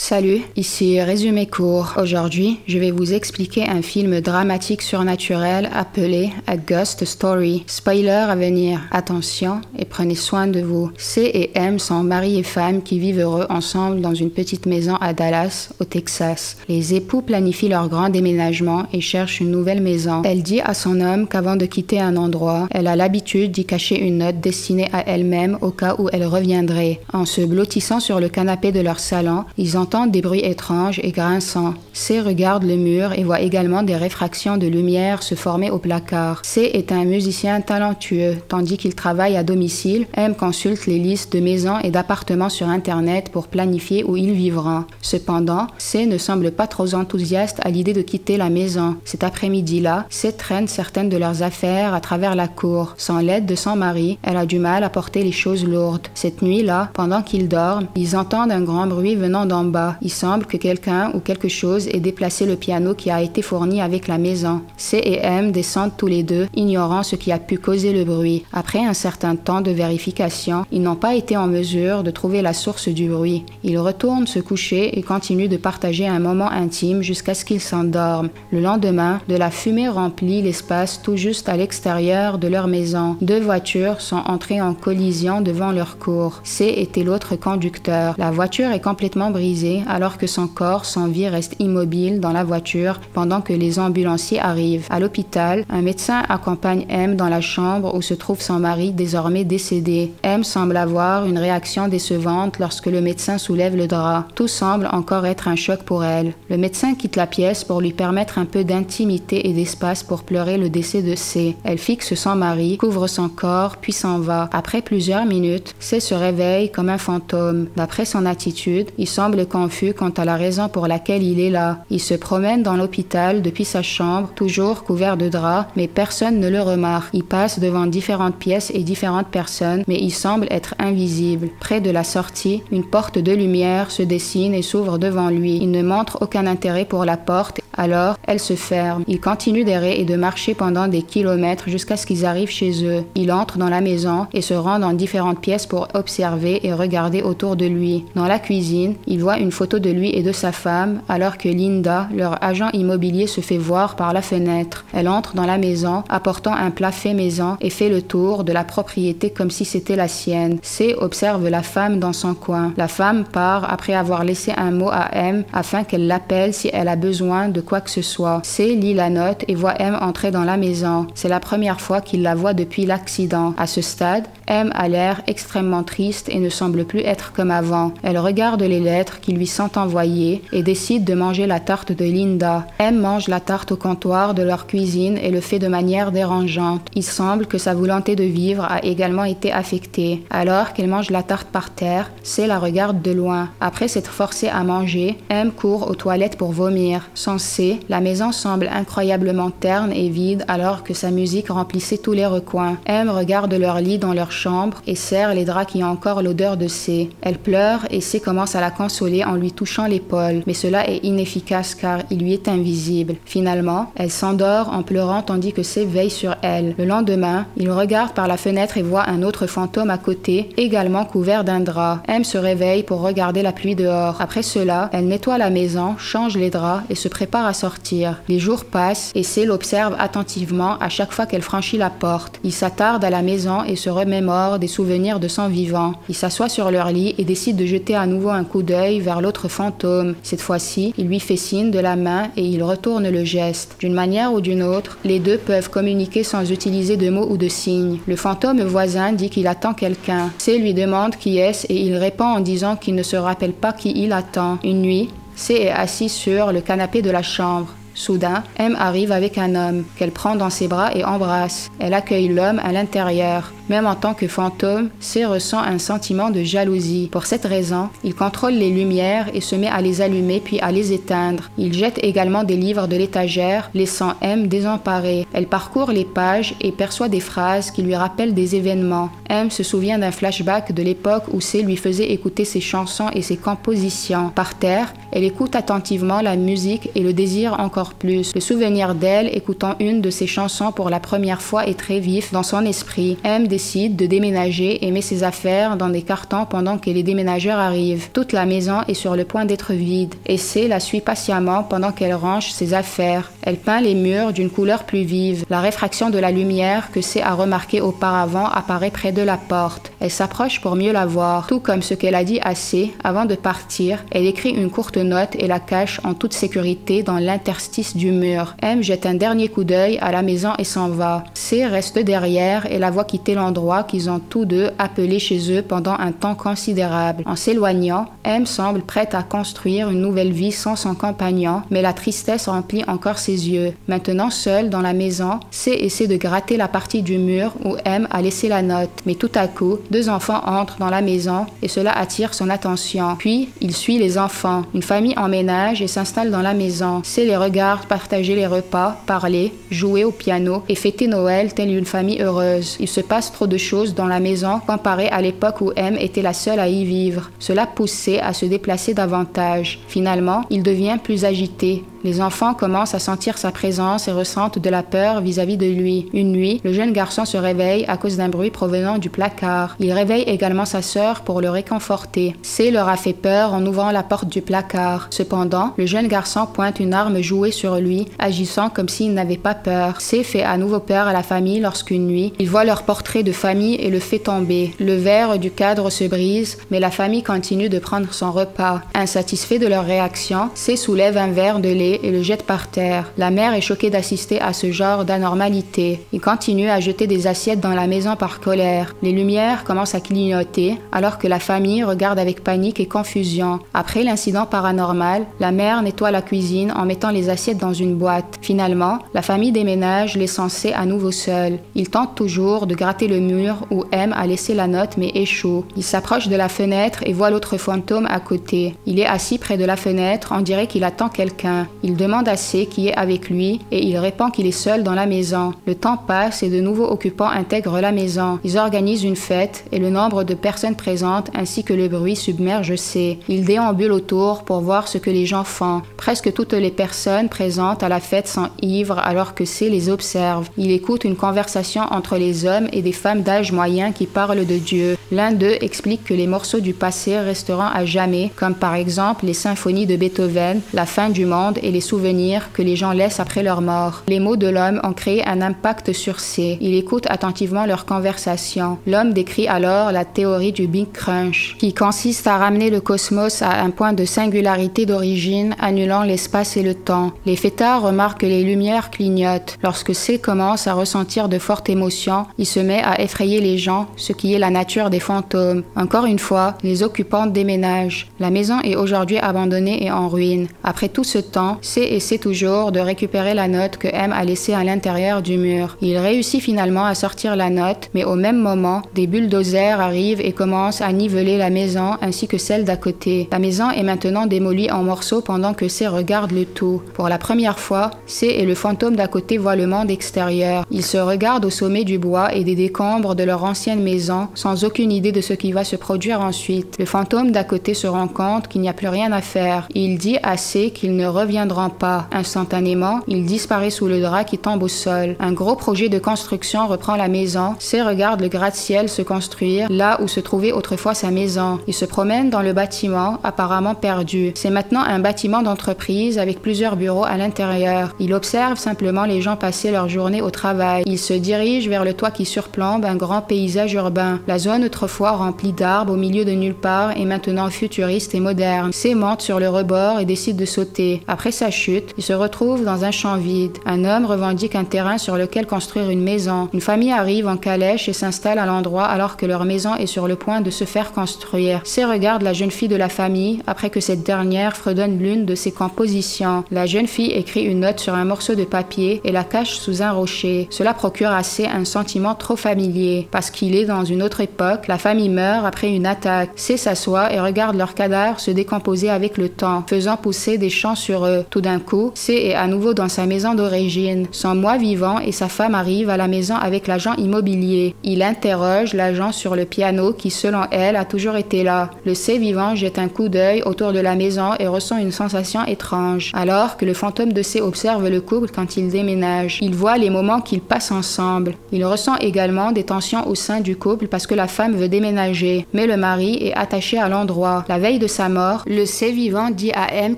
Salut, ici Résumé court. Aujourd'hui, je vais vous expliquer un film dramatique surnaturel appelé A Ghost Story. Spoiler à venir. Attention et prenez soin de vous. C et M sont mari et femme qui vivent heureux ensemble dans une petite maison à Dallas, au Texas. Les époux planifient leur grand déménagement et cherchent une nouvelle maison. Elle dit à son homme qu'avant de quitter un endroit, elle a l'habitude d'y cacher une note destinée à elle-même au cas où elle reviendrait. En se blottissant sur le canapé de leur salon, ils entendent des bruits étranges et grinçants. C regarde le mur et voit également des réfractions de lumière se former au placard. C est un musicien talentueux, tandis qu'il travaille à domicile. M consulte les listes de maisons et d'appartements sur Internet pour planifier où ils vivront. Cependant, C ne semble pas trop enthousiaste à l'idée de quitter la maison. Cet après-midi-là, C traîne certaines de leurs affaires à travers la cour. Sans l'aide de son mari, elle a du mal à porter les choses lourdes. Cette nuit-là, pendant qu'ils dorment, ils entendent un grand bruit venant d'en bas. Il semble que quelqu'un ou quelque chose ait déplacé le piano qui a été fourni avec la maison. C et M descendent tous les deux, ignorant ce qui a pu causer le bruit. Après un certain temps de vérification, ils n'ont pas été en mesure de trouver la source du bruit. Ils retournent se coucher et continuent de partager un moment intime jusqu'à ce qu'ils s'endorment. Le lendemain, de la fumée remplit l'espace tout juste à l'extérieur de leur maison. Deux voitures sont entrées en collision devant leur cour. C était l'autre conducteur. La voiture est complètement brisée alors que son corps sans vie reste immobile dans la voiture pendant que les ambulanciers arrivent. À l'hôpital, un médecin accompagne M dans la chambre où se trouve son mari désormais décédé. M semble avoir une réaction décevante lorsque le médecin soulève le drap. Tout semble encore être un choc pour elle. Le médecin quitte la pièce pour lui permettre un peu d'intimité et d'espace pour pleurer le décès de C. Elle fixe son mari, couvre son corps, puis s'en va. Après plusieurs minutes, C se réveille comme un fantôme. D'après son attitude, il semble confus quant à la raison pour laquelle il est là. Il se promène dans l'hôpital depuis sa chambre, toujours couvert de draps, mais personne ne le remarque. Il passe devant différentes pièces et différentes personnes, mais il semble être invisible. Près de la sortie, une porte de lumière se dessine et s'ouvre devant lui. Il ne montre aucun intérêt pour la porte, alors elle se ferme. Il continue d'errer et de marcher pendant des kilomètres jusqu'à ce qu'ils arrivent chez eux. Il entre dans la maison et se rend dans différentes pièces pour observer et regarder autour de lui. Dans la cuisine, il voit une photo de lui et de sa femme, alors que Linda, leur agent immobilier, se fait voir par la fenêtre. Elle entre dans la maison, apportant un plat fait maison et fait le tour de la propriété comme si c'était la sienne. C observe la femme dans son coin. La femme part après avoir laissé un mot à M afin qu'elle l'appelle si elle a besoin de quoi que ce soit. C lit la note et voit M entrer dans la maison. C'est la première fois qu'il la voit depuis l'accident. À ce stade, M a l'air extrêmement triste et ne semble plus être comme avant. Elle regarde les lettres qui lui sont envoyées et décide de manger la tarte de Linda. M mange la tarte au comptoir de leur cuisine et le fait de manière dérangeante. Il semble que sa volonté de vivre a également été affectée. Alors qu'elle mange la tarte par terre, C la regarde de loin. Après s'être forcée à manger, M court aux toilettes pour vomir. Sans C, la maison semble incroyablement terne et vide alors que sa musique remplissait tous les recoins. M regarde leur lit dans leur chambre et serre les draps qui ont encore l'odeur de C. Elle pleure et C commence à la consoler en lui touchant l'épaule, mais cela est inefficace car il lui est invisible. Finalement, elle s'endort en pleurant tandis que C veille sur elle. Le lendemain, il regarde par la fenêtre et voit un autre fantôme à côté, également couvert d'un drap. M se réveille pour regarder la pluie dehors. Après cela, elle nettoie la maison, change les draps et se prépare à sortir. Les jours passent et C l'observe attentivement à chaque fois qu'elle franchit la porte. Il s'attarde à la maison et se remémore des souvenirs de son vivant. Il s'assoit sur leur lit et décide de jeter à nouveau un coup d'œil vers l'autre fantôme. Cette fois-ci, il lui fait signe de la main et il retourne le geste. D'une manière ou d'une autre, les deux peuvent communiquer sans utiliser de mots ou de signes. Le fantôme voisin dit qu'il attend quelqu'un. C lui demande qui est-ce et il répond en disant qu'il ne se rappelle pas qui il attend. Une nuit, C est assis sur le canapé de la chambre. Soudain, M arrive avec un homme qu'elle prend dans ses bras et embrasse. Elle accueille l'homme à l'intérieur. Même en tant que fantôme, C ressent un sentiment de jalousie. Pour cette raison, il contrôle les lumières et se met à les allumer puis à les éteindre. Il jette également des livres de l'étagère, laissant M désemparée. Elle parcourt les pages et perçoit des phrases qui lui rappellent des événements. M se souvient d'un flashback de l'époque où C lui faisait écouter ses chansons et ses compositions. Par terre, elle écoute attentivement la musique et le désire encore plus. Le souvenir d'elle écoutant une de ses chansons pour la première fois est très vif dans son esprit. M décide de déménager et met ses affaires dans des cartons pendant que les déménageurs arrivent. Toute la maison est sur le point d'être vide et C la suit patiemment pendant qu'elle range ses affaires. Elle peint les murs d'une couleur plus vive. La réfraction de la lumière que C a remarqué auparavant apparaît près de la porte. Elle s'approche pour mieux la voir. Tout comme ce qu'elle a dit à C avant de partir, elle écrit une courte note et la cache en toute sécurité dans l'interstice du mur. M jette un dernier coup d'œil à la maison et s'en va. C reste derrière et la voit quitter l'endroit qu'ils ont tous deux appelé chez eux pendant un temps considérable. En s'éloignant, M semble prête à construire une nouvelle vie sans son compagnon, mais la tristesse remplit encore ses yeux. Maintenant seule dans la maison, C essaie de gratter la partie du mur où M a laissé la note. Mais tout à coup, deux enfants entrent dans la maison et cela attire son attention. Puis, il suit les enfants. Une famille emménage et s'installe dans la maison. C les regarde partager les repas, parler, jouer au piano et fêter Noël telle une famille heureuse. Il se passe trop de choses dans la maison comparé à l'époque où M était la seule à y vivre. Cela pousse C à se déplacer davantage. Finalement, il devient plus agité. Les enfants commencent à sentir sa présence et ressentent de la peur vis-à-vis de lui. Une nuit, le jeune garçon se réveille à cause d'un bruit provenant du placard. Il réveille également sa sœur pour le réconforter. C leur a fait peur en ouvrant la porte du placard. Cependant, le jeune garçon pointe une arme jouée sur lui, agissant comme s'il n'avait pas peur. C fait à nouveau peur à la famille lorsqu'une nuit, il voit leur portrait de famille et le fait tomber. Le verre du cadre se brise, mais la famille continue de prendre son repas. Insatisfait de leur réaction, C soulève un verre de lait et le jette par terre. La mère est choquée d'assister à ce genre d'anormalité. Il continue à jeter des assiettes dans la maison par colère. Les lumières commencent à clignoter alors que la famille regarde avec panique et confusion. Après l'incident paranormal, la mère nettoie la cuisine en mettant les assiettes dans une boîte. Finalement, la famille déménage, laissant C à nouveau seul. Il tente toujours de gratter le mur où M a laissé la note mais échoue. Il s'approche de la fenêtre et voit l'autre fantôme à côté. Il est assis près de la fenêtre, on dirait qu'il attend quelqu'un. Il demande à C qui est avec lui et il répond qu'il est seul dans la maison. Le temps passe et de nouveaux occupants intègrent la maison. Ils organisent une fête et le nombre de personnes présentes ainsi que le bruit submerge C. Il déambule autour pour voir ce que les gens font. Presque toutes les personnes présentes à la fête sont ivres alors que C les observe. Il écoute une conversation entre les hommes et des femmes d'âge moyen qui parlent de Dieu. L'un d'eux explique que les morceaux du passé resteront à jamais, comme par exemple les symphonies de Beethoven, la fin du monde et les souvenirs que les gens laissent après leur mort. Les mots de l'homme ont créé un impact sur C. Il écoute attentivement leur conversation. L'homme décrit alors la théorie du Big Crunch, qui consiste à ramener le cosmos à un point de singularité d'origine, annulant l'espace et le temps. Les fêtards remarquent que les lumières clignotent. Lorsque C commence à ressentir de fortes émotions, il se met à effrayer les gens, ce qui est la nature des fantômes. Encore une fois, les occupants déménagent. La maison est aujourd'hui abandonnée et en ruine. Après tout ce temps, C essaie toujours de récupérer la note que M a laissée à l'intérieur du mur. Il réussit finalement à sortir la note, mais au même moment, des bulldozers arrivent et commencent à niveler la maison ainsi que celle d'à côté. La maison est maintenant démolie en morceaux pendant que C regarde le tout. Pour la première fois, C et le fantôme d'à côté voient le monde extérieur. Ils se regardent au sommet du bois et des décombres de leur ancienne maison, sans aucune idée de ce qui va se produire ensuite. Le fantôme d'à côté se rend compte qu'il n'y a plus rien à faire. Il dit à C qu'ils ne reviendront pas. Instantanément, il disparaît sous le drap qui tombe au sol. Un gros projet de construction reprend la maison. C regarde le gratte-ciel se construire là où se trouvait autrefois sa maison. Il se promène dans le bâtiment, apparemment perdu. C'est maintenant un bâtiment d'entreprise avec plusieurs bureaux à l'intérieur. Il observe simplement les gens passer leur journée au travail. Il se dirige vers le toit qui surplombe un grand paysage urbain. La zone autrefois remplie d'arbres au milieu de nulle part est maintenant futuriste et moderne. C monte sur le rebord et décide de sauter. Après sa chute, il se retrouve dans un champ vide. Un homme revendique un terrain sur lequel construire une maison. Une famille arrive en calèche et s'installe à l'endroit alors que leur maison est sur le point de se faire construire. C regarde la jeune fille de la famille après que cette dernière fredonne l'une de ses compositions. La jeune fille écrit une note sur un morceau de papier et la cache sous un rocher. Cela procure à C un sentiment trop familier. Parce qu'il est dans une autre époque, la famille meurt après une attaque. C s'assoit et regarde leurs cadavres se décomposer avec le temps, faisant pousser des chants sur eux. Tout d'un coup, C est à nouveau dans sa maison d'origine. Son moi vivant et sa femme arrivent à la maison avec l'agent immobilier. Il interroge l'agent sur le piano qui, selon elle, a toujours été là. Le C vivant jette un coup d'œil autour de la maison et ressent une sensation étrange. Alors que le fantôme de C observe le couple quand il déménage. Il voit les moments qu'ils passent ensemble. Il ressent également des tensions au sein du couple parce que la femme veut déménager, mais le mari est attaché à l'endroit. La veille de sa mort, le C vivant dit à M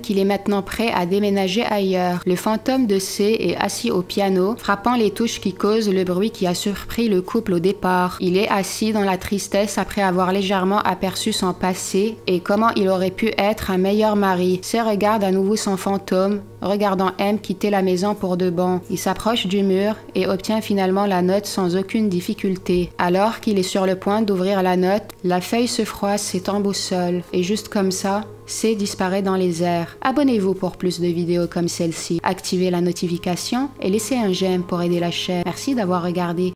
qu'il est maintenant prêt à déménager ailleurs. Le fantôme de C est assis au piano, frappant les touches qui causent le bruit qui a surpris le couple au départ. Il est assis dans la tristesse après avoir légèrement aperçu son passé et comment il aurait pu être un meilleur mari. C regarde à nouveau son fantôme, regardant M quitter la maison pour de bon. Il s'approche du mur et obtient finalement la note sans aucune difficulté. Alors qu'il est sur le point d'ouvrir la note, la feuille se froisse et tombe au sol. Et juste comme ça, C disparaît dans les airs. Abonnez-vous pour plus de vidéos comme celle-ci. Activez la notification et laissez un j'aime pour aider la chaîne. Merci d'avoir regardé.